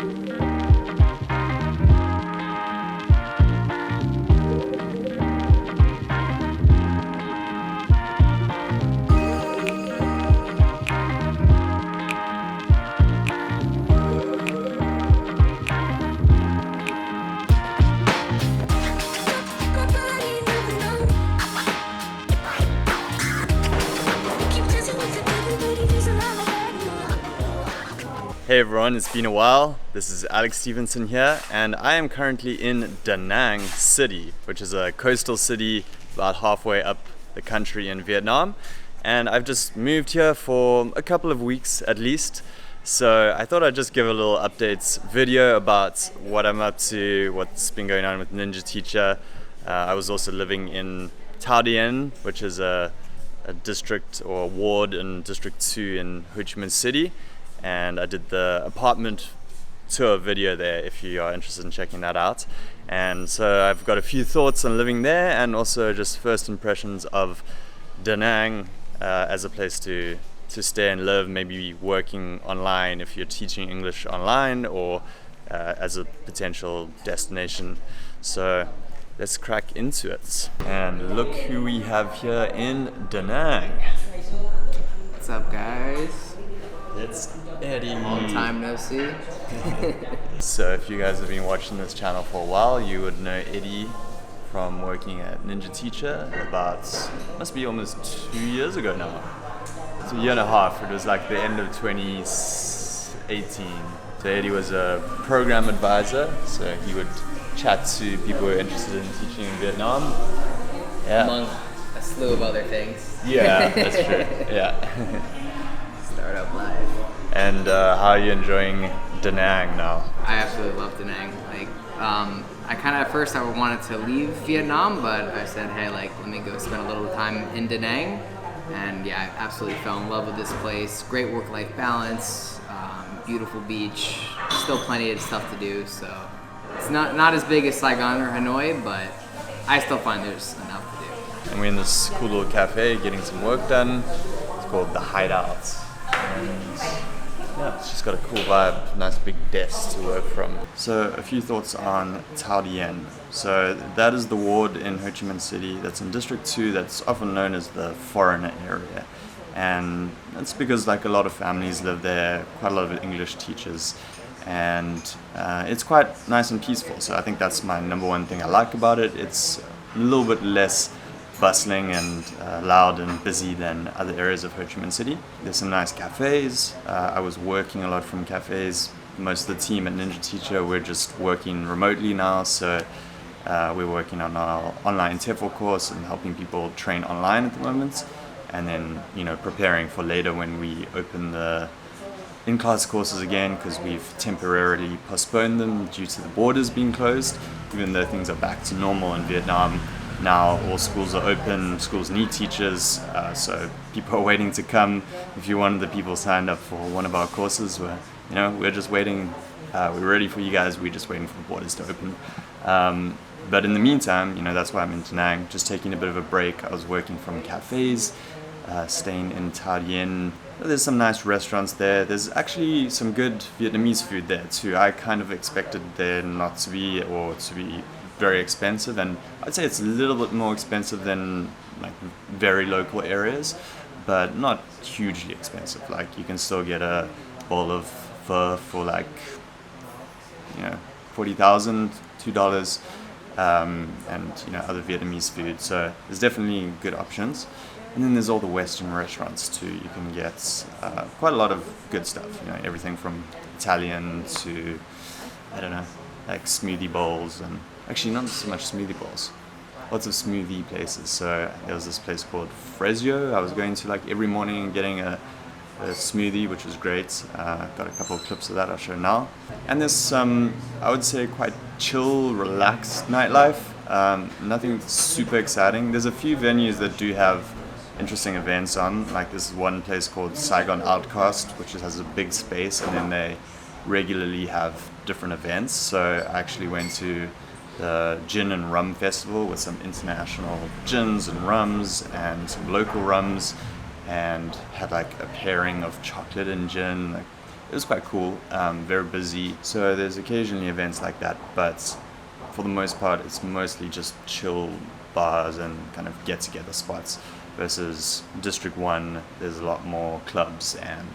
Hey everyone, it's been a while. This is Alex Stevenson here, and I am currently in Da Nang City, which is a coastal city about halfway up the country in Vietnam. And I've just moved here for a couple of weeks at least. So I thought I'd just give a little updates video about what I'm up to, what's been going on with Ninja Teacher. I was also living in Taodien, which is a district or ward in District 2 in Ho Chi Minh City. And I did the apartment tour video there if you are interested in checking that out. And so I've got a few thoughts on living there, and also just first impressions of Da Nang as a place to stay and live, maybe working online if you're teaching English online, or as a potential destination. So let's crack into it. And look who we have here in Da Nang. What's up, guys? It's Eddie. Long time no see. So if you guys have been watching this channel for a while, you would know Eddie from working at Ninja Teacher must be almost 2 years ago now. It's a year and a half. It was like the end of 2018. So Eddie was a program advisor, so he would chat to people who were interested in teaching in Vietnam. Yeah. Among a slew of other things. Yeah, that's true. Yeah. Startup life. And how are you enjoying Da Nang now? I absolutely love Da Nang. I kind of at first I wanted to leave Vietnam, but I said, hey, let me go spend a little time in Da Nang. And yeah, I absolutely fell in love with this place. Great work-life balance, beautiful beach, still plenty of stuff to do. So it's not as big as Saigon or Hanoi, but I still find there's enough to do. And we're in this cool little cafe getting some work done. It's called The Hideout. And yeah, it's just got a cool vibe, nice big desk to work from. So a few thoughts on Taodien. So that is the ward in Ho Chi Minh City that's in District 2 that's often known as the foreigner area. And that's because a lot of families live there, quite a lot of English teachers. And it's quite nice and peaceful. So I think that's my number one thing I like about it. It's a little bit less bustling and loud and busy than other areas of Ho Chi Minh City. There's some nice cafes. I was working a lot from cafes. Most of the team at Ninja Teacher, we're just working remotely now, so we're working on our online TEFL course and helping people train online at the moment, and then preparing for later when we open the in-class courses again, because we've temporarily postponed them due to the borders being closed, even though things are back to normal in Vietnam. Now all schools are open, schools need teachers, so people are waiting to come. If you're one of the people signed up for one of our courses, we're just waiting, we're ready for you guys, we're just waiting for the borders to open. But in the meantime, that's why I'm in Da Nang, just taking a bit of a break. I was working from cafes, staying in Taodien. There's some nice restaurants there. There's actually some good Vietnamese food there too. I kind of expected there not to be, or to be very expensive, and I'd say it's a little bit more expensive than very local areas, but not hugely expensive. You can still get a bowl of pho for $40,000, $2, and other Vietnamese food. So there's definitely good options. And then there's all the Western restaurants too. You can get quite a lot of good stuff. Everything from Italian to smoothie bowls, and actually not so much smoothie bowls, lots of smoothie places. So there was this place called Fresio I was going to every morning and getting a smoothie, which was great. Got a couple of clips of that I'll show now. And there's some, I would say, quite chill, relaxed nightlife. Nothing super exciting. There's a few venues that do have interesting events on, this one place called Saigon Outcast, which has a big space, and then they regularly have different events. So I actually went to the Gin and Rum Festival with some international gins and rums and some local rums, and had a pairing of chocolate and gin. it was quite cool, very busy. So there's occasionally events like that, but for the most part, it's mostly just chill bars and kind of get-together spots. Versus District 1, there's a lot more clubs and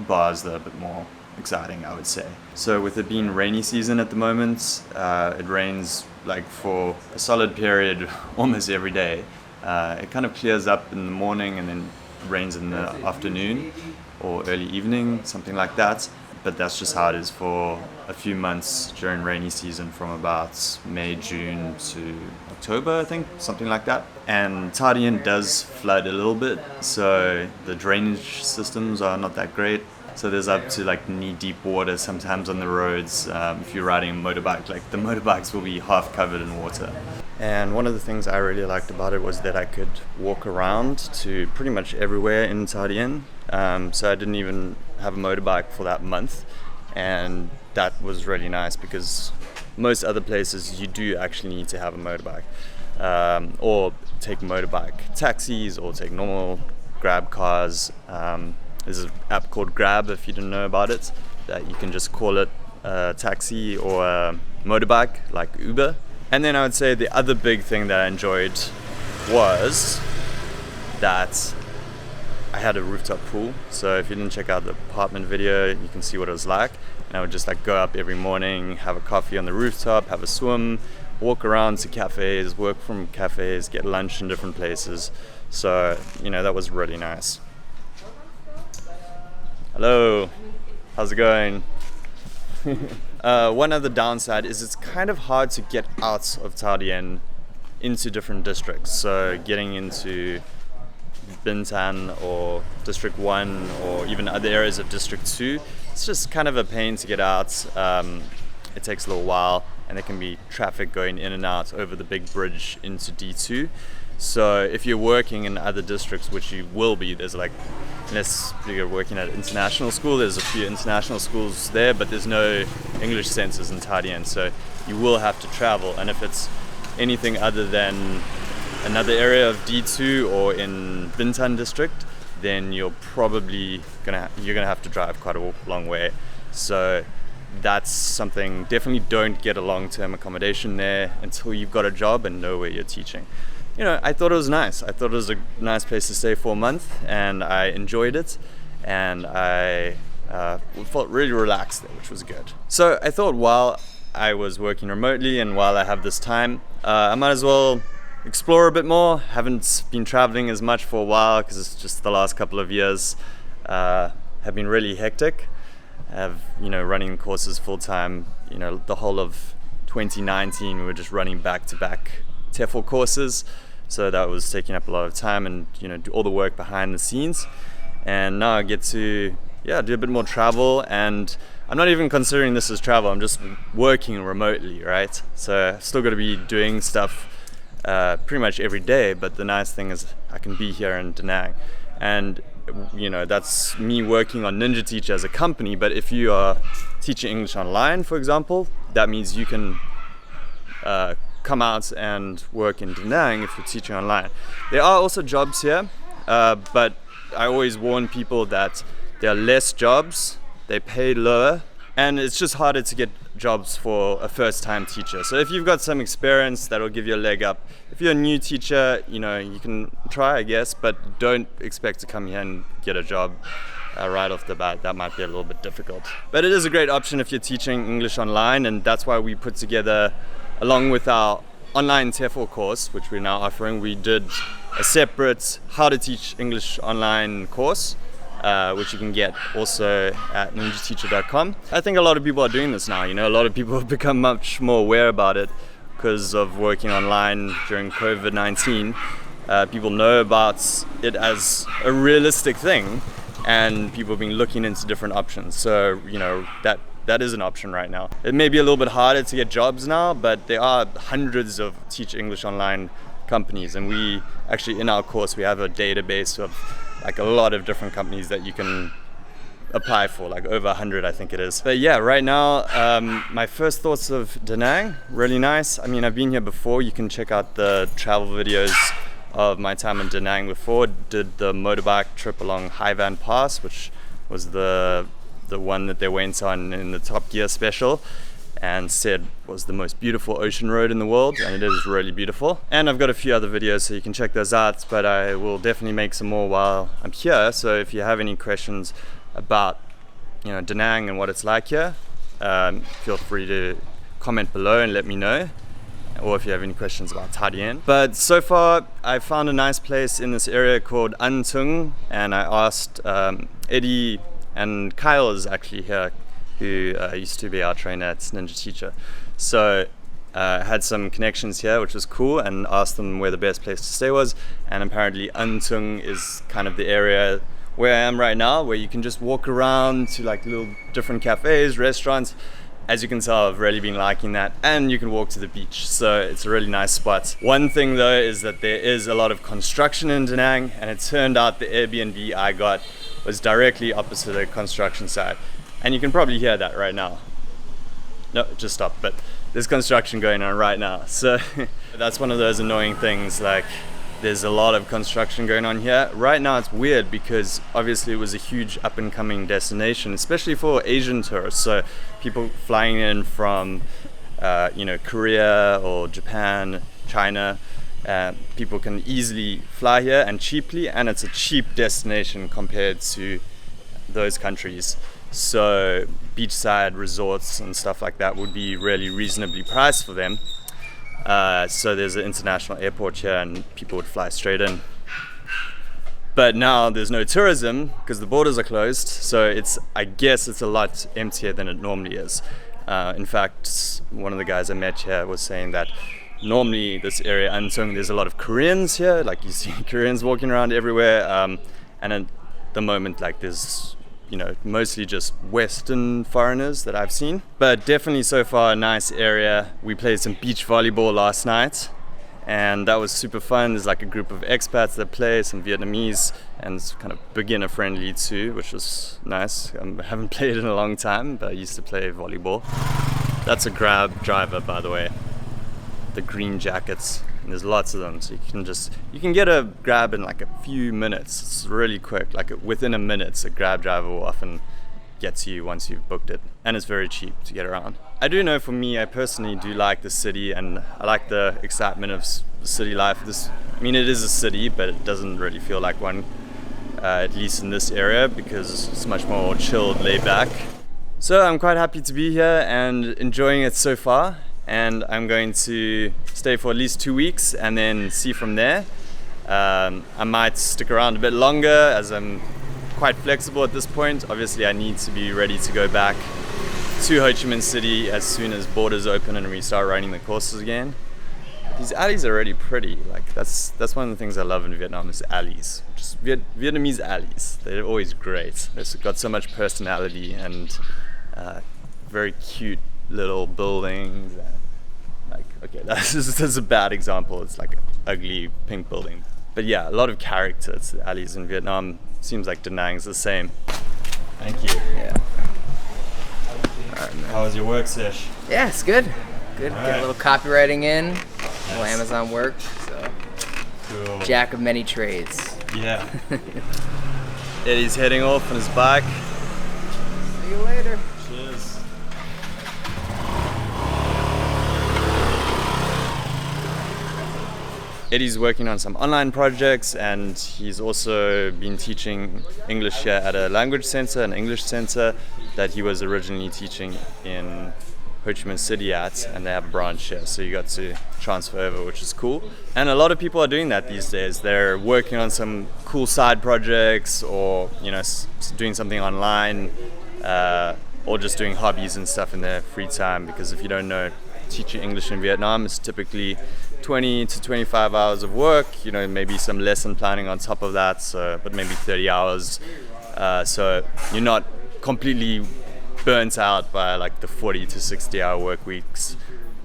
bars that are a bit more exciting, I would say. So with it being rainy season at the moment, it rains like for a solid period almost every day. It kind of clears up in the morning and then rains in the afternoon or early evening, something like that. But that's just how it is for a few months during rainy season, from about May, June to October, I think, something like that. And Taodien does flood a little bit, so the drainage systems are not that great. So there's up to like knee-deep water sometimes on the roads. If you're riding a motorbike, like the motorbikes will be half covered in water. And one of the things I really liked about it was that I could walk around to pretty much everywhere in Taodien. So I didn't even have a motorbike for that month, and that was really nice because most other places you do actually need to have a motorbike, or take motorbike taxis or take normal Grab cars. There's an app called Grab, if you didn't know about it, that you can just call it a taxi or a motorbike like Uber. And then I would say the other big thing that I enjoyed was that I had a rooftop pool. So if you didn't check out the apartment video, you can see what it was like. And I would just like go up every morning, have a coffee on the rooftop, have a swim, walk around to cafes, work from cafes, get lunch in different places. So, you know, that was really nice. Hello, how's it going? One other downside is it's kind of hard to get out of Taodien into different districts. So getting into Bintan or District 1 or even other areas of District 2, it's just kind of a pain to get out. It takes a little while, and there can be traffic going in and out over the big bridge into D2. So if you're working in other districts, which you will be, there's like, unless you're working at international school, there's a few international schools there, but there's no English centers in Taodien, so you will have to travel. And if it's anything other than another area of D2 or in Bintan district, then you're probably gonna have to drive quite a long way. So that's something. Definitely don't get a long-term accommodation there until you've got a job and know where you're teaching. You know, I thought it was nice. I thought it was a nice place to stay for a month, and I enjoyed it, and I felt really relaxed there, which was good. So I thought while I was working remotely and while I have this time, I might as well explore a bit more. Haven't been traveling as much for a while because it's just the last couple of years have been really hectic. Running courses full time. The whole of 2019 we were just running back-to-back TEFL courses, so that was taking up a lot of time and do all the work behind the scenes. And now I get to do a bit more travel, and I'm not even considering this as travel. I'm just working remotely, right? So I've still got to be doing stuff pretty much every day, but the nice thing is I can be here in Da Nang, and that's me working on Ninja Teacher as a company. But if you are teaching English online, for example, that means you can come out and work in Da Nang if you're teaching online. There are also jobs here, but I always warn people that there are less jobs, they pay lower, and it's just harder to get jobs for a first-time teacher. So if you've got some experience, that'll give you a leg up. If you're a new teacher, you can try, I guess, but don't expect to come here and get a job right off the bat. That might be a little bit difficult. But it is a great option if you're teaching English online, and that's why we put together, along with our online TEFL course, which we're now offering, we did a separate How to Teach English Online course, which you can get also at ninjateacher.com. I think a lot of people are doing this now. A lot of people have become much more aware about it because of working online during COVID-19. People know about it as a realistic thing, and people have been looking into different options. So, that is an option right now. It may be a little bit harder to get jobs now, but there are hundreds of Teach English Online companies, and we actually, in our course, we have a database of like a lot of different companies that you can apply for, like over 100 I think it is. But yeah, right now, my first thoughts of Da Nang, really nice. I mean, I've been here before. You can check out the travel videos of my time in Da Nang before. Did the motorbike trip along Hai Van Pass, which was the the one that they went on in the Top Gear special, and said was the most beautiful ocean road in the world, and it is really beautiful. And I've got a few other videos, so you can check those out, but I will definitely make some more while I'm here. So if you have any questions about, you know, Da Nang and what it's like here, feel free to comment below and let me know, or if you have any questions about Taodien. But so far I found a nice place in this area called Thuong, and I asked Eddie, and Kyle is actually here, who used to be our trainer at Ninja Teacher. So had some connections here, which was cool, and asked them where the best place to stay was. And apparently Thuong is kind of the area where I am right now, where you can just walk around to like little different cafes, restaurants. As you can tell, I've really been liking that, and you can walk to the beach, so it's a really nice spot. One thing though is that there is a lot of construction in Da Nang, and it turned out the Airbnb I got was directly opposite the construction site. And you can probably hear that right now. No, it just stopped, but there's construction going on right now. So that's one of those annoying things, like there's a lot of construction going on here. Right now it's weird because obviously it was a huge up and coming destination, especially for Asian tourists. So people flying in from, you know, Korea or Japan, China, people can easily fly here and cheaply, and it's a cheap destination compared to those countries. So beachside resorts and stuff like that would be really reasonably priced for them. So there's an international airport here and people would fly straight in. But now there's no tourism because the borders are closed, so I guess it's a lot emptier than it normally is. In fact, one of the guys I met here was saying that normally this area, Thuong, there's a lot of Koreans here, like you see Koreans walking around everywhere, and at the moment like there's, you know, mostly just Western foreigners that I've seen. But definitely so far a nice area. We played some beach volleyball last night, and that was super fun. There's like a group of expats that play, some Vietnamese, and it's kind of beginner friendly too, which was nice. I haven't played in a long time, but I used to play volleyball. That's a Grab driver, by the way. The green jackets, and there's lots of them, so you can get a Grab in like a few minutes. It's really quick, like within a minute a Grab driver will often get to you once you've booked it, and it's very cheap to get around. I do know for me, I personally do like the city, and I like the excitement of city life. I mean, it is a city, but it doesn't really feel like one, at least in this area, because it's much more chilled, laid back. So I'm quite happy to be here and enjoying it so far. And I'm going to stay for at least 2 weeks and then see from there. I might stick around a bit longer as I'm quite flexible at this point. Obviously I need to be ready to go back to Ho Chi Minh City as soon as borders open and we start running the courses again. These alleys are really pretty. Like that's one of the things I love in Vietnam is alleys. Just Vietnamese alleys. They're always great. They've got so much personality and very cute little buildings. Like, okay, that's a bad example. It's like an ugly pink building. But yeah, a lot of character. It's the alleys in Vietnam. Seems like Da Nang's the same. Thank you. Yeah. Right, how was your work sesh? Yeah, it's good. Good. All Get right. a little copywriting in, a little Amazon work. So, Cool. jack of many trades. Yeah. Eddie's heading off on his bike. See you later. Cheers. Eddie's working on some online projects, and he's also been teaching English here at a language center, an English center that he was originally teaching in Ho Chi Minh City at, and they have a branch here, so you got to transfer over, which is cool. And a lot of people are doing that these days. They're working on some cool side projects, or you know, doing something online, or just doing hobbies and stuff in their free time. Because if you don't know, teaching English in Vietnam is typically 20 to 25 hours of work, you know, maybe some lesson planning on top of that, so, but maybe 30 hours. So you're not completely burnt out by like the 40 to 60 hour work weeks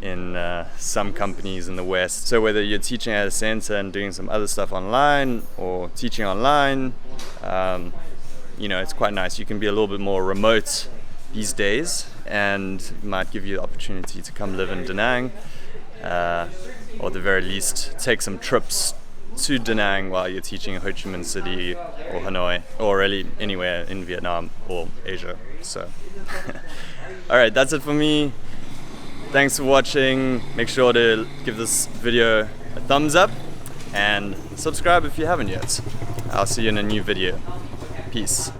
in some companies in the West. So whether you're teaching at a center and doing some other stuff online or teaching online, you know, it's quite nice. You can be a little bit more remote these days, and it might give you the opportunity to come live in Da Nang, or at the very least take some trips to Da Nang while you're teaching in Ho Chi Minh City or Hanoi, or really anywhere in Vietnam or Asia. So, alright, that's it for me. Thanks for watching. Make sure to give this video a thumbs up and subscribe if you haven't yet. I'll see you in a new video. Peace.